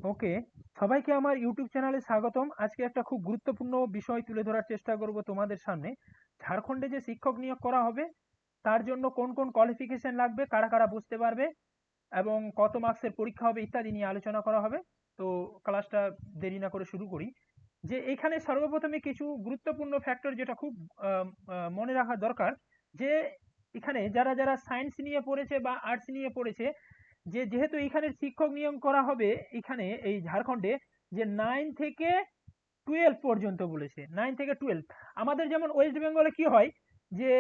ওকে, সবাইকে আমার ইউটিউব চ্যানেলে স্বাগতম। আজকে একটা খুব গুরুত্বপূর্ণ বিষয় তুলে ধরার চেষ্টা করব তোমাদের সামনে। ঝাড়খণ্ডে যে শিক্ষক নিয়োগ করা হবে তার জন্য কোন কোন কোয়ালিফিকেশন লাগবে, কারা কারা বুঝতে পারবে এবং কত মার্কসের পরীক্ষা হবে ইত্যাদি নিয়ে আলোচনা করা হবে। তো ক্লাসটা দেরি না করে শুরু করি। যে এখানে সর্বপ্রথমে কিছু গুরুত্বপূর্ণ ফ্যাক্টর যেটা খুব মনে রাখা দরকার, যে এখানে যারা যারা সায়েন্স নিয়ে পড়েছে বা আর্টস নিয়ে পড়েছে, যেহেতু এখানে শিক্ষক নিয়োগ করা হবে এখানে এই ঝাড়খণ্ডে, যে 9 থেকে 12 পর্যন্ত বলেছে। 9 থেকে 12 আমাদের যেমন ওয়েস্ট বেঙ্গলে কি হয়, যে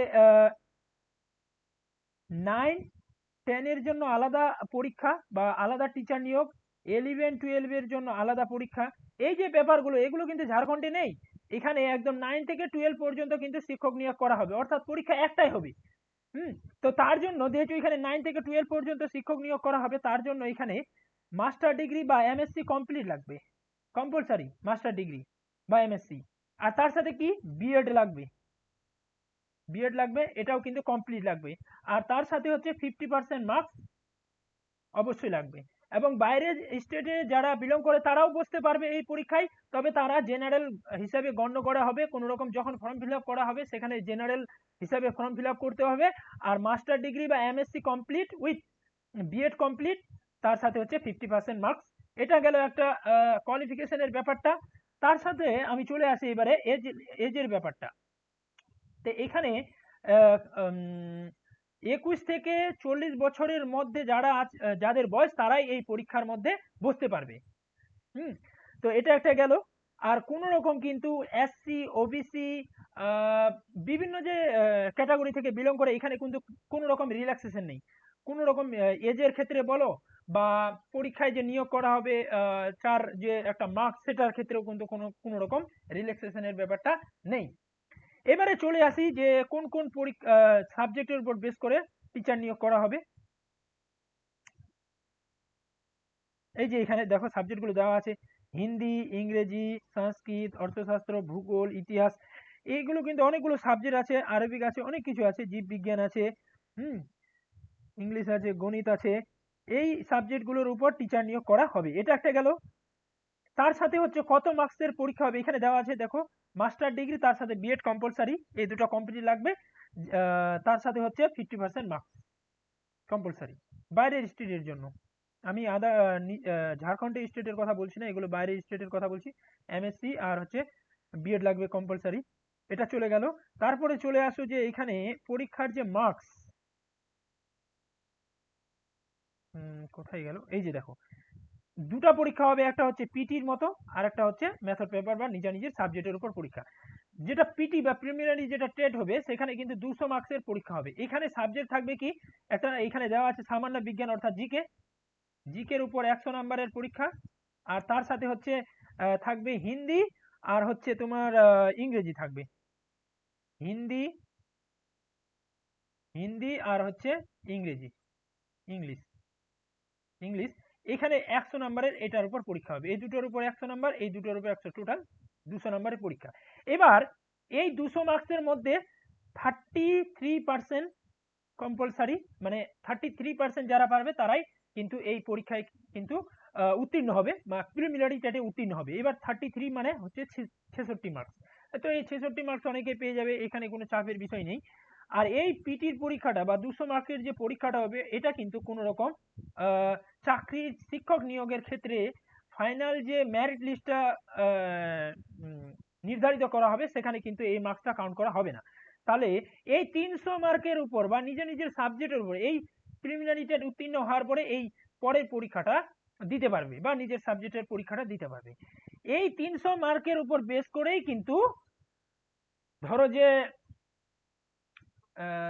9-10 এর জন্য আলাদা পরীক্ষা বা আলাদা টিচার নিয়োগ, 11-12 এর জন্য আলাদা পরীক্ষা। এই যে ব্যাপারগুলো এগুলো কিন্তু ঝাড়খণ্ডে নেই। এখানে একদম 9 থেকে 12 পর্যন্ত কিন্তু শিক্ষক নিয়োগ করা হবে, অর্থাৎ পরীক্ষা একটাই হবে। হুম। তো তার জন্য যেহেতু এখানে 9 থেকে 12 পর্যন্ত শিক্ষক নিয়োগ করা হবে, তার জন্য এখানে মাস্টার ডিগ্রি বা এমএসসি কমপ্লিট লাগবে, কম্পালসারি মাস্টার ডিগ্রি বা এমএসসি। আর তার সাথে কি বিএড লাগবে, বিএড লাগবে, এটাও কিন্তু কমপ্লিট লাগবে। আর তার সাথে হচ্ছে 50% মার্কস অবশ্যই লাগবে। এবং বাইরের স্টেটে যারা বিলং করে তারাও বসতে পারবে এই পরীক্ষায়, তবে তারা জেনারেল হিসাবে গণ্য করা হবে। কোনো রকম যখন ফর্ম ফিল আপ করা হবে সেখানে জেনারেল হিসাবে ফর্ম ফিল আপ করতে হবে। আর মাস্টার ডিগ্রি বা MSc complete with B Ed complete, তার সাথে হচ্ছে 50% মার্কস। এটা গেল একটা কোয়ালিফিকেশনের ব্যাপারটা। তার সাথে আমি চলে আসি এবারে এজের ব্যাপারটা। তো এখানে 21 থেকে 40 বছরের মধ্যে যাদের বয়স, তারাই এই পরীক্ষার মধ্যে বসতে পারবে। হুম। তো এটা একটা গেল। আর কোন রকম কিন্তু এসসি, ওবিসি, বিভিন্ন যে ক্যাটাগরি থেকে বিলং করে, এখানে কিন্তু কোনো রকম রিল্যাক্সেশন নেই। কোনো রকম এজের ক্ষেত্রে বলো বা পরীক্ষায় যে নিয়োগ করা হবে তার যে একটা মার্কস, সেটার ক্ষেত্রেও কিন্তু কোনো কোনো রকম রিল্যাক্সেশনের ব্যাপারটা নেই। এবারে চলে আসি যে কোন কোন সাবজেক্টের উপর বেস করে টিচার নিয়োগ করা হবে। এই যে এখানে দেখো সাবজেক্টগুলো দেওয়া আছে: হিন্দি, ইংরেজি, সংস্কৃত, অর্থশাস্ত্র, ভূগোল, ইতিহাস। এইগুলো কিন্তু অনেকগুলো সাবজেক্ট আছে, আরবিক আছে, অনেক কিছু আছে, জীববিজ্ঞান আছে, হুম, ইংলিশ আছে, গণিত আছে। এই সাবজেক্টগুলোর উপর টিচার নিয়োগ করা হবে, এটা একটা গেল। তার সাথে হচ্ছে কত মার্কসের পরীক্ষা হবে এখানে দেওয়া আছে দেখো: মাস্টার ডিগ্রি, তার সাথে বিএড কম্পালসারি, এই দুটো কমপ্লিট লাগবে। তার সাথে হচ্ছে 50% মার্কস কম্পালসারি বাইরের স্টেটের জন্য। আমি ঝাড়খণ্ডের স্টেটের কথা বলছি না, এগুলো বাইরের স্টেটের কথা বলছি। এমএসসি আর হচ্ছে বিএড লাগবে কম্পালসারি। এটা চলে গেল। তারপরে চলে আসো যে এখানে পরীক্ষার যে মার্কস, কোথায় গেল, এই যে দেখো দুটা পরীক্ষা হবে, একটা হচ্ছে পিটির মতো আর একটা হচ্ছে মেথড পেপার বা নিজের নিজের সাবজেক্টের উপর পরীক্ষা। যেটা পিটি বা প্রিলিমিনারি যেটা টেট হবে, সেখানে কিন্তু 200 মার্কসের পরীক্ষা হবে। এখানে সাবজেক্ট থাকবে কি, একটা এখানে দেওয়া আছে সামান্য বিজ্ঞান অর্থাৎ জিকে, জিকের উপর 100 নম্বরের পরীক্ষা। আর তার সাথে হচ্ছে থাকবে হিন্দি, আর হচ্ছে তোমার ইংরেজি থাকবে। হিন্দি, হিন্দি আর হচ্ছে ইংরেজি, ইংলিশ, ইংলিশ। এখানে 100 নম্বরের এটার উপর পরীক্ষা হবে। এই দুটোর উপর 100 নম্বর, এই দুটোর উপর 100, টোটাল 200 নম্বরের পরীক্ষা। এবার এই 200 মার্কসের মধ্যে 33% কম্পালসারি, মানে 33% যারা পারবে তারাই কিন্তু এই পরীক্ষায় কিন্তু উত্তীর্ণ হবে বা প্রিলিমিনারি টেটে উত্তীর্ণ হবে। এবার 33 মানে হচ্ছে 66 মার্কস। তো এই 66 মার্কস অনেকেই পেয়ে যাবে, এখানে কোনো চাপের বিষয় নেই। আর এই পিটির পরীক্ষাটা বা 200 মার্কের যে পরীক্ষাটা হবে, এটা কিন্তু কোনো রকম চাকরির শিক্ষক নিয়োগের ক্ষেত্রে ফাইনাল যে মেরিট লিস্টটা নির্ধারিত করা হবে, সেখানে কিন্তু এই মার্কসটা কাউন্ট করা হবে না। তাহলে এই 300 মার্কের উপর বা নিজের নিজের সাবজেক্টের উপর এই প্রিলিমিনারি টেট উত্তীর্ণ হওয়ার পরে এই পরের পরীক্ষাটা দিতে পারবে বা নিজের সাবজেক্টের পরীক্ষাটা দিতে পারবে। এই 300 মার্কের উপর বেস করেই কিন্তু ধরো যে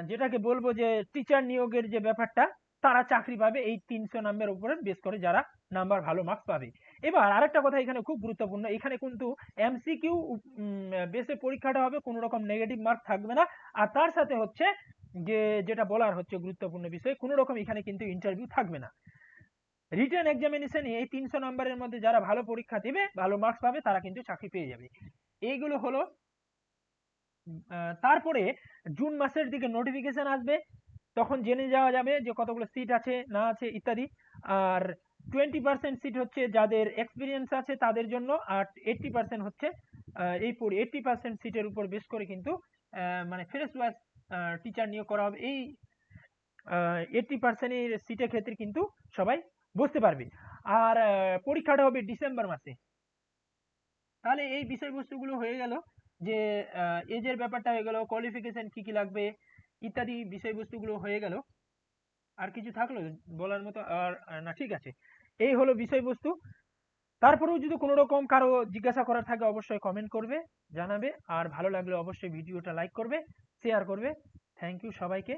যেটাকে বলবো যে টিচার নিয়োগের যে ব্যাপারটা, তারা চাকরি পাবে এই 300 নাম্বারের উপরে বেস করে, যারা নাম্বার ভালো মার্কস পাবে। এবার আরেকটা কথা এখানে খুব গুরুত্বপূর্ণ, এখানে কিন্তু এমসিকিউ বেসে পরীক্ষাটা হবে, কোনো রকম নেগেটিভ মার্ক থাকবে না। আর তার সাথে হচ্ছে যে যেটা বলার হচ্ছে গুরুত্বপূর্ণ বিষয়, কোনো রকম এখানে কিন্তু ইন্টারভিউ থাকবে না। রিটেন এক্সামিনেশনে এই 300 নাম্বারের মধ্যে যারা ভালো পরীক্ষা দেবে, ভালো মার্কস পাবে, তারা কিন্তু চাকরি পেয়ে যাবে। এইগুলো হলো। তারপরে জুন মাসের দিকে নোটিফিকেশন আসবে, তখন জেনে যাওয়া যাবে যে কতগুলো সিট আছে না আছে ইত্যাদি। আর 20% সিট হচ্ছে যাদের এক্সপিরিয়েন্স আছে তাদের জন্য, আর 80% হচ্ছে এই 80% সিটের উপর বেস করে কিন্তু মানে ফ্রেশ ব্যাচ টিচার নিয়োগ করা হবে। এই 80% এর সিটের ক্ষেত্রে কিন্তু সবাই বসতে পারবে। আর পরীক্ষাটা হবে ডিসেম্বর মাসে। তাহলে এই বিষয়বস্তুগুলো হয়ে গেল, যে এজের ব্যাপারটা হয়ে গেল, কোয়ালিফিকেশন কি কি লাগবে ইত্যাদি বিষয়বস্তুগুলো হয়ে গেল। আর কিছু থাকলো বলার মতো? আর না, ঠিক আছে, এই হলো বিষয়বস্তু। তারপরেও যদি কোনো রকম কারো জিজ্ঞাসা করার থাকে অবশ্যই কমেন্ট করবে, জানাবে। আর ভালো লাগলে অবশ্যই ভিডিওটা লাইক করবে, শেয়ার করবে। থ্যাংক ইউ সবাইকে।